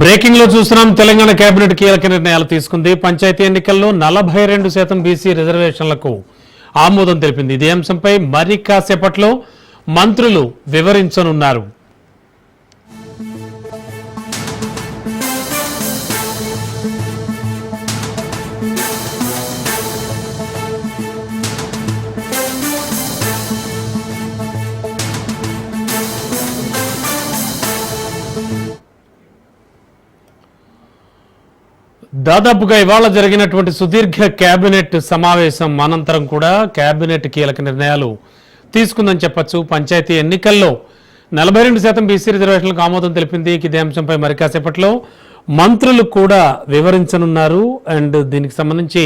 Breaking లో చూస్తున్నాం. Telangana cabinet కీలక నిర్ణయాలు తీసుకుంది. పంచాయతీ ఎన్నికల్లో 42% బీసీ రిజర్వేషన్లకు ఆమోదం తెలిపింది. ఇదే అంశంపై మరి కాసేపట్లో మంత్రులు వివరించనున్నారు. దాదాపుగా ఇవాళ జరిగినటువంటి సుదీర్ఘ కేబినెట్ సమావేశం అనంతరం కూడా కేబినెట్ కీలక నిర్ణయాలు తీసుకుందని చెప్పొచ్చు. పంచాయతీ ఎన్నికల్లో 42% బీసీ రిజర్వేషన్లకు ఆమోదం తెలిపింది. ఇదే అంశంపై మరి కాసేపట్లో మంత్రులు కూడా వివరించనున్నారు. అండ్ దీనికి సంబంధించి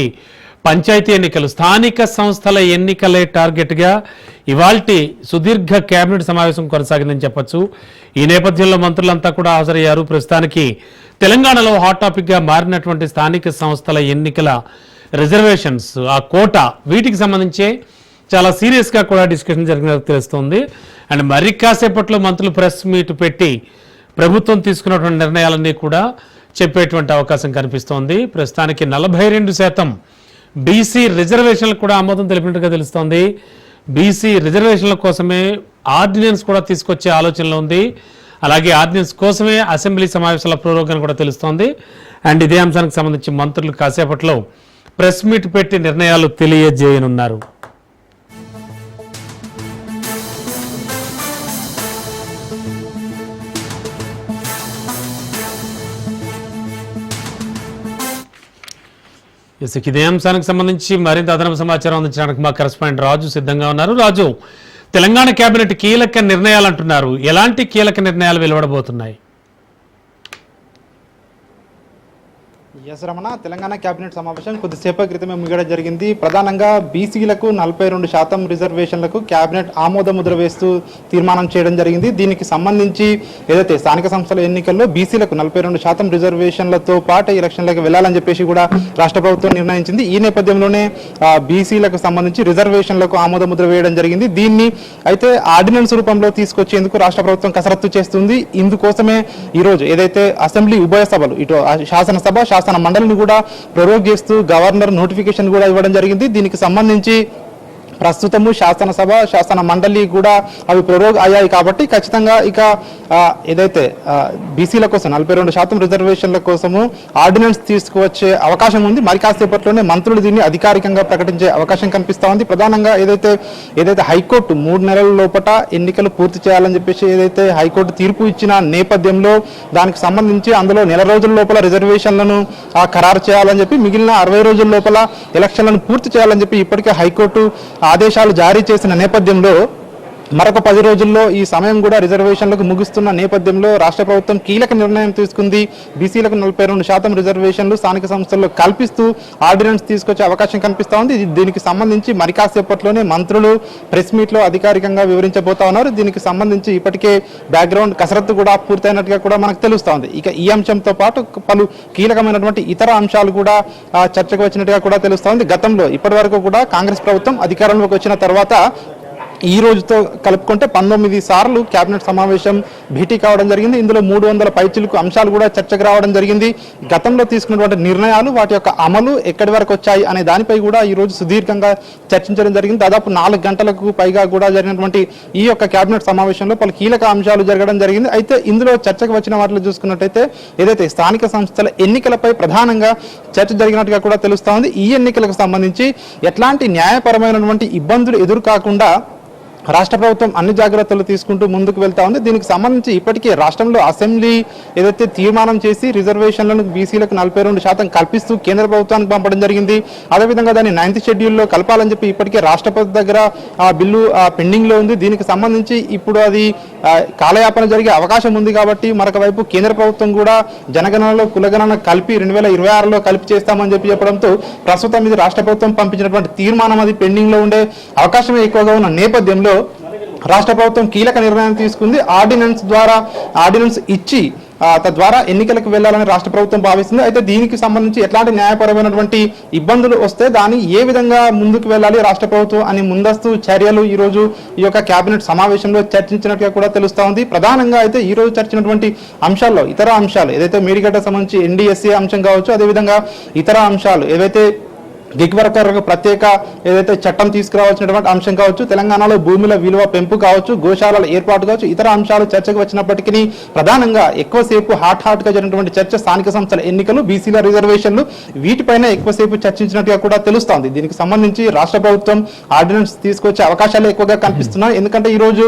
పంచాయతీ ఎన్నికలు, స్థానిక సంస్థల ఎన్నికలే టార్గెట్గా ఇవాల్టి సుదీర్ఘ కేబినెట్ సమావేశం కొనసాగిందని చెప్పొచ్చు. ఈ నేపథ్యంలో మంత్రులంతా కూడా హాజరయ్యారు. ప్రస్తుతానికి తెలంగాణలో హాట్ టాపిక్గా మారినటువంటి స్థానిక సంస్థల ఎన్నికల రిజర్వేషన్స్, ఆ కోటా, వీటికి సంబంధించే చాలా సీరియస్గా కూడా డిస్కషన్ జరిగినట్టు తెలుస్తోంది. అండ్ మరి కాసేపట్లో మంత్రులు ప్రెస్ మీట్ పెట్టి ప్రభుత్వం తీసుకున్నటువంటి నిర్ణయాలన్నీ కూడా చెప్పేటువంటి అవకాశం కనిపిస్తోంది. ప్రస్తుతానికి 42% బీసీ రిజర్వేషన్లకు కూడా ఆమోదం తెలిపినట్టుగా తెలుస్తోంది. బీసీ రిజర్వేషన్ల కోసమే ఆర్డినెన్స్ కూడా తీసుకొచ్చే ఆలోచనలో ఉంది. అలాగే ఆర్డినెన్స్ కోసమే అసెంబ్లీ సమావేశాల ప్రోగ్రాం కూడా తెలుస్తోంది. అండ్ ఇదే అంశానికి సంబంధించి మంత్రులు కాసేపట్లో ప్రెస్ మీట్ పెట్టి నిర్ణయాలు తెలియజేయనున్నారు. ఇదే అంశానికి సంబంధించి మరింత అదనపు సమాచారం అందించడానికి మా కరెస్పాండెంట్ రాజు సిద్ధంగా ఉన్నారు. రాజు, తెలంగాణ కేబినెట్ కీలక నిర్ణయాలు అంటున్నారు. ఎలాంటి కీలక నిర్ణయాలు వెలువడబోతున్నాయి? ఎస్ రమణ, తెలంగాణ కేబినెట్ సమావేశం కొద్దిసేపటి క్రితమే ముగియడం జరిగింది. ప్రధానంగా బీసీలకు 42% రిజర్వేషన్లకు కేబినెట్ ఆమోద ముద్ర వేస్తూ తీర్మానం చేయడం జరిగింది. దీనికి సంబంధించి ఏదైతే స్థానిక సంస్థల ఎన్నికల్లో బీసీలకు 42% రిజర్వేషన్లతో పాటు ఎలక్షన్లకు వెళ్లాలని చెప్పేసి కూడా రాష్ట్ర ప్రభుత్వం నిర్ణయించింది. ఈ నేపథ్యంలోనే బీసీలకు సంబంధించి రిజర్వేషన్లకు ఆమోద ముద్ర వేయడం జరిగింది. దీన్ని అయితే ఆర్డినెన్స్ రూపంలో తీసుకొచ్చేందుకు రాష్ట్ర ప్రభుత్వం కసరత్తు చేస్తుంది. ఇందుకోసమే ఈరోజు ఏదైతే అసెంబ్లీ ఉభయ సభలు, ఇటు శాసనసభ, శాసన మండలిని కూడా ప్రొరోగ్ చేస్తూ గవర్నర్ నోటిఫికేషన్ కూడా ఇవ్వడం జరిగింది. దీనికి సంబంధించి ప్రస్తుతము శాసనసభ, శాసన మండలి కూడా అవి ప్రొరోగ్ అయ్యాయి. కాబట్టి ఖచ్చితంగా ఇక ఏదైతే బీసీల కోసం 42% రిజర్వేషన్ల కోసము ఆర్డినెన్స్ తీసుకువచ్చే అవకాశం ఉంది. మరి కాసేపట్లోనే మంత్రులు దీన్ని అధికారికంగా ప్రకటించే అవకాశం కనిపిస్తూ ఉంది. ప్రధానంగా ఏదైతే హైకోర్టు 3 నెలల లోపల ఎన్నికలు పూర్తి చేయాలని చెప్పేసి ఏదైతే హైకోర్టు తీర్పు ఇచ్చిన నేపథ్యంలో దానికి సంబంధించి అందులో నెల రోజుల లోపల రిజర్వేషన్లను ఖరారు చేయాలని చెప్పి, మిగిలిన 60 రోజుల లోపల ఎలక్షన్లను పూర్తి చేయాలని చెప్పి ఇప్పటికే హైకోర్టు ఆదేశాలు జారీ చేసిన నేపథ్యంలో మరొక 10 రోజుల్లో ఈ సమయం కూడా రిజర్వేషన్లకు ముగుస్తున్న నేపథ్యంలో రాష్ట్ర ప్రభుత్వం కీలక నిర్ణయం తీసుకుంది. బీసీలకు 42% రిజర్వేషన్లు స్థానిక సంస్థల్లో కల్పిస్తూ ఆర్డినెన్స్ తీసుకొచ్చే అవకాశం కనిపిస్తూ ఉంది. దీనికి సంబంధించి మరి కాసేపట్లోనే మంత్రులు ప్రెస్ మీట్లో అధికారికంగా వివరించబోతా ఉన్నారు. దీనికి సంబంధించి ఇప్పటికే బ్యాక్గ్రౌండ్ కసరత్తు కూడా పూర్తయినట్టుగా కూడా మనకు తెలుస్తూ ఉంది. ఇక ఈ అంశంతో పాటు పలు కీలకమైనటువంటి ఇతర అంశాలు కూడా చర్చకు వచ్చినట్టుగా కూడా తెలుస్తూ ఉంది. గతంలో ఇప్పటి వరకు కూడా కాంగ్రెస్ ప్రభుత్వం అధికారంలోకి వచ్చిన తర్వాత ఈ రోజుతో కలుపుకుంటే 19 సార్లు కేబినెట్ సమావేశం భేటీ కావడం జరిగింది. ఇందులో 300 పైచిలకు అంశాలు కూడా చర్చకు రావడం జరిగింది. గతంలో తీసుకున్నటువంటి నిర్ణయాలు, వాటి యొక్క అమలు ఎక్కడి వరకు వచ్చాయి అనే దానిపై కూడా ఈ రోజు సుదీర్ఘంగా చర్చించడం జరిగింది. దాదాపు 4 గంటలకు పైగా కూడా జరిగినటువంటి ఈ యొక్క కేబినెట్ సమావేశంలో పలు కీలక అంశాలు జరగడం జరిగింది. అయితే ఇందులో చర్చకు వచ్చిన వాటిలో చూసుకున్నట్టయితే ఏదైతే స్థానిక సంస్థల ఎన్నికలపై ప్రధానంగా చర్చ జరిగినట్టుగా కూడా తెలుస్తూ ఉంది. ఈ ఎన్నికలకు సంబంధించి ఎట్లాంటి న్యాయపరమైనటువంటి ఇబ్బందులు ఎదురుకాకుండా రాష్ట్ర ప్రభుత్వం అన్ని జాగ్రత్తలు తీసుకుంటూ ముందుకు వెళ్తా ఉంది. దీనికి సంబంధించి ఇప్పటికే రాష్ట్రంలో అసెంబ్లీ ఏదైతే తీర్మానం చేసి రిజర్వేషన్లను బీసీలకు 42% కల్పిస్తూ కేంద్ర ప్రభుత్వానికి పంపడం జరిగింది. అదేవిధంగా దాన్ని 9th షెడ్యూల్లో కలపాలని చెప్పి ఇప్పటికే రాష్ట్రపతి దగ్గర ఆ బిల్లు పెండింగ్లో ఉంది. దీనికి సంబంధించి ఇప్పుడు అది కాలయాపన జరిగే అవకాశం ఉంది. కాబట్టి మరొక వైపు కేంద్ర ప్రభుత్వం కూడా జనగణనలో కులగణన కలిపి 2026లో కలిపి చేస్తామని చెప్పడంతో ప్రస్తుతం ఇది రాష్ట్ర ప్రభుత్వం పంపించినటువంటి తీర్మానం అది పెండింగ్లో ఉండే అవకాశమే ఎక్కువగా ఉన్న నేపథ్యంలో రాష్ట్ర ప్రభుత్వం కీలక నిర్ణయం తీసుకుంది. ఆర్డినెన్స్ ఇచ్చి తద్వారా ఎన్నికలకు వెళ్లాలని రాష్ట్ర ప్రభుత్వం భావిస్తుంది. అయితే దీనికి సంబంధించి ఎట్లాంటి న్యాయపరమైనటువంటి ఇబ్బందులు వస్తే దాన్ని ఏ విధంగా ముందుకు వెళ్ళాలి రాష్ట్ర ప్రభుత్వం అని ముందస్తు చర్యలు ఈ రోజు ఈ యొక్క కేబినెట్ సమావేశంలో చర్చించినట్టుగా కూడా తెలుస్తా ఉంది. ప్రధానంగా అయితే ఈ రోజు చర్చించినటువంటి అంశాల్లో ఇతర అంశాలు ఏదైతే మేడిగడ్డ సంబంధించి ఎన్డీఎస్ఏ అంశం కావచ్చు, అదేవిధంగా ఇతర అంశాలు ఏవైతే గిగ్ వర్కర్లకు ప్రత్యేక ఏదైతే చట్టం తీసుకురావాల్సినటువంటి అంశం కావచ్చు, తెలంగాణలో భూముల విలువ పెంపు కావచ్చు, గోశాలల ఏర్పాటు కావచ్చు, ఇతర అంశాలు చర్చకు వచ్చినప్పటికీ ప్రధానంగా ఎక్కువసేపు హాట్ గా జరిగినటువంటి చర్చ స్థానిక సంస్థల ఎన్నికలు, బీసీల రిజర్వేషన్లు, వీటిపైన ఎక్కువసేపు చర్చించినట్టుగా కూడా తెలుస్తోంది. దీనికి సంబంధించి రాష్ట్ర ప్రభుత్వం ఆర్డినెన్స్ తీసుకొచ్చే అవకాశాలు ఎక్కువగా కనిపిస్తున్నాయి. ఎందుకంటే ఈ రోజు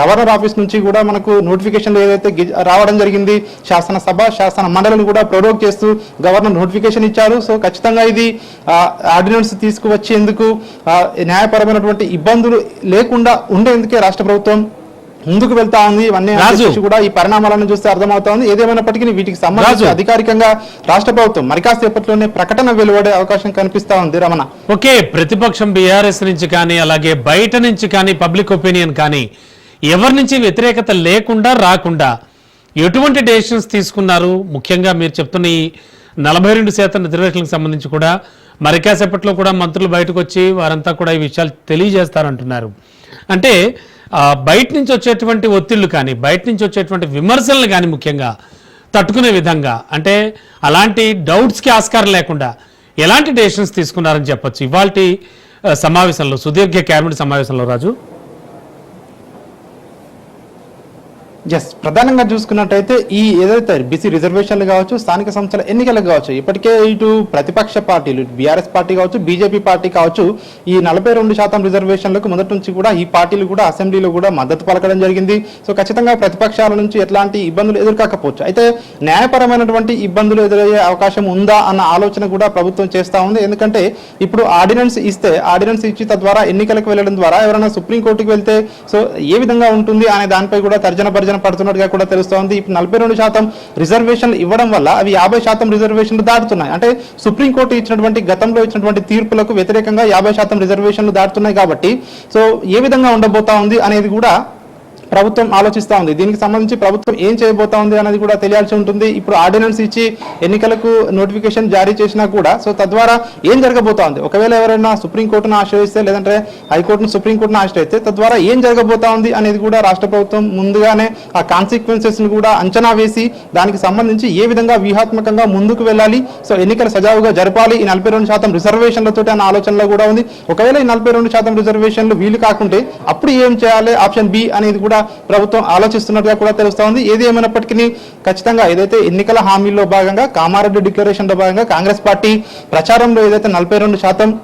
గవర్నర్ ఆఫీస్ నుంచి కూడా మనకు నోటిఫికేషన్లు ఏదైతే రావడం జరిగింది, శాసన మండలిని కూడా ప్రొరోగ్ చేస్తూ గవర్నర్ నోటిఫికేషన్ ఇచ్చారు. సో ఖచ్చితంగా ఇది ఆర్డినెన్స్ తీసుకువచ్చేందుకు న్యాయపరమైనటువంటి ఇబ్బందులు లేకుండా ఉండేందుకే రాష్ట్ర ప్రభుత్వం ముందుకు వెళ్తా ఉంది. ఇవన్నీ కూడా ఈ పరిణామాలను చూస్తే అర్థమవుతా ఉంది. ఏదేమైనప్పటికీ వీటికి సంబంధించి అధికారికంగా రాష్ట్ర ప్రభుత్వం మరి కాసేపట్లోనే ప్రకటన వెలువడే అవకాశం కనిపిస్తా ఉంది. రమణ, ఓకే, ప్రతిపక్షం బీఆర్ఎస్ నుంచి కానీ అలాగే బయట నుంచి కానీ పబ్లిక్ ఒపీనియన్ కానీ ఎవరి నుంచి వ్యతిరేకత లేకుండా రాకుండా ఎటువంటి డెసిషన్స్ తీసుకున్నారు? ముఖ్యంగా మీరు చెప్తున్న ఈ 42% రిజర్వేషన్లకు సంబంధించి కూడా మరి కాసేపట్లో కూడా మంత్రులు బయటకు వచ్చి వారంతా కూడా ఈ విషయాలు తెలియజేస్తారంటున్నారు. అంటే బయట నుంచి వచ్చేటువంటి ఒత్తిళ్లు కానీ బయట నుంచి వచ్చేటువంటి విమర్శలను కానీ ముఖ్యంగా తట్టుకునే విధంగా, అంటే అలాంటి డౌట్స్కి ఆస్కారం లేకుండా ఎలాంటి డెసిషన్స్ తీసుకున్నారని చెప్పొచ్చు ఇవాల్టి సమావేశంలో, సుదీర్ఘ కేబినెట్ సమావేశంలో? రాజు, ప్రధానంగా చూసుకున్నట్టయితే ఈ ఏదైతే బీసీ రిజర్వేషన్లు కావచ్చు, స్థానిక సంస్థల ఎన్నికలకు కావచ్చు, ఇప్పటికే ఇటు ప్రతిపక్ష పార్టీలు బీఆర్ఎస్ పార్టీ కావచ్చు, బీజేపీ పార్టీ కావచ్చు, ఈ 42% రిజర్వేషన్లకు మొదటి నుంచి కూడా ఈ పార్టీలు కూడా అసెంబ్లీలో కూడా మద్దతు పలకడం జరిగింది. సో ఖచ్చితంగా ప్రతిపక్షాల నుంచి ఎట్లాంటి ఇబ్బందులు ఎదుర్కాకపోవచ్చు. అయితే న్యాయపరమైనటువంటి ఇబ్బందులు ఎదురయ్యే అవకాశం ఉందా అన్న ఆలోచన కూడా ప్రభుత్వం చేస్తూ ఉంది. ఎందుకంటే ఇప్పుడు ఆర్డినెన్స్ ఇచ్చి తద్వారా ఎన్నికలకు వెళ్ళడం ద్వారా ఎవరైనా సుప్రీంకోర్టుకు వెళ్తే సో ఏ విధంగా ఉంటుంది అనే దానిపై కూడా తర్జన పడుతున్నట్టుగా కూడా తెలుస్తోంది. ఇప్పుడు 42% రిజర్వేషన్లు ఇవ్వడం వల్ల అవి 50% రిజర్వేషన్లు దాటుతున్నాయి. అంటే సుప్రీంకోర్టు గతంలో ఇచ్చినటువంటి తీర్పులకు వ్యతిరేకంగా 50% రిజర్వేషన్లు దాటుతున్నాయి. కాబట్టి సో ఏ విధంగా ఉండబోతా ఉంది అనేది కూడా ప్రభుత్వం ఆలోచిస్తూ ఉంది. దీనికి సంబంధించి ప్రభుత్వం ఏం చేయబోతా ఉంది అనేది కూడా తెలియాల్సి ఉంటుంది. ఇప్పుడు ఆర్డినెన్స్ ఇచ్చి ఎన్నికలకు నోటిఫికేషన్ జారీ చేసినా కూడా సో తద్వారా ఏం జరగబోతా ఉంది, ఒకవేళ ఎవరైనా సుప్రీంకోర్టును ఆశ్రయిస్తే లేదంటే హైకోర్టును సుప్రీంకోర్టును ఆశ్రయిస్తే తద్వారా ఏం జరగబోతా ఉంది అనేది కూడా రాష్ట్ర ప్రభుత్వం ముందుగానే ఆ కాన్సిక్వెన్సెస్ ను కూడా అంచనా వేసి దానికి సంబంధించి ఏ విధంగా వ్యూహాత్మకంగా ముందుకు వెళ్ళాలి, సో ఎన్నికలు సజావుగా జరపాలి ఈ 42% రిజర్వేషన్లతో అన్న ఆలోచనలో కూడా ఉంది. ఒకవేళ ఈ 42% రిజర్వేషన్లు వీలు కాకుంటే అప్పుడు ఏం చేయాలి, ఆప్షన్ బి అనేది కూడా ప్రభుత్వం ఆలోచిస్తున్నట్టుగా కూడా తెలుస్తా ఉంది. ఏది ఏమైనప్పటికీ ఖచ్చితంగా ఏదైతే ఎన్నికల హామీల్లో భాగంగా కామారెడ్డి డిక్లరేషన్ లో భాగంగా కాంగ్రెస్ పార్టీ ప్రచారంలో ఏదైతే 42%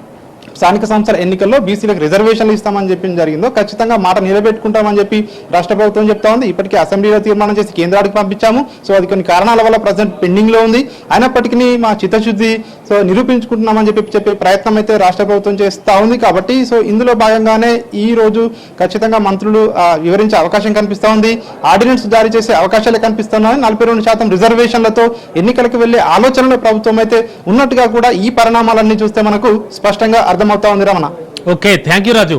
స్థానిక సంస్థల ఎన్నికల్లో బీసీలకు రిజర్వేషన్లు ఇస్తామని చెప్పి జరిగిందో ఖచ్చితంగా మాట నిలబెట్టుకుంటామని చెప్పి రాష్ట్ర ప్రభుత్వం చెప్తా ఉంది. ఇప్పటికీ అసెంబ్లీలో తీర్మానం చేసి కేంద్రానికి పంపించాము. సో అది కొన్ని కారణాల వల్ల ప్రజెంట్ పెండింగ్ లో ఉంది. అయినప్పటికీ మా చిత్తశుద్ధి సో నిరూపించుకుంటున్నామని చెప్పే ప్రయత్నం అయితే రాష్ట్ర ప్రభుత్వం చేస్తూ ఉంది. కాబట్టి సో ఇందులో భాగంగానే ఈ రోజు ఖచ్చితంగా మంత్రులు వివరించే అవకాశం కనిపిస్తూ ఉంది. ఆర్డినెన్స్ జారీ చేసే అవకాశాలే కనిపిస్తున్నాయి. 42% రిజర్వేషన్లతో ఎన్నికలకు వెళ్లే ఆలోచనలో ప్రభుత్వం అయితే ఉన్నట్టుగా కూడా ఈ పరిణామాలన్నీ చూస్తే మనకు స్పష్టంగా అర్థమవుతా ఉంది. Ramana, okay, thank you Raju.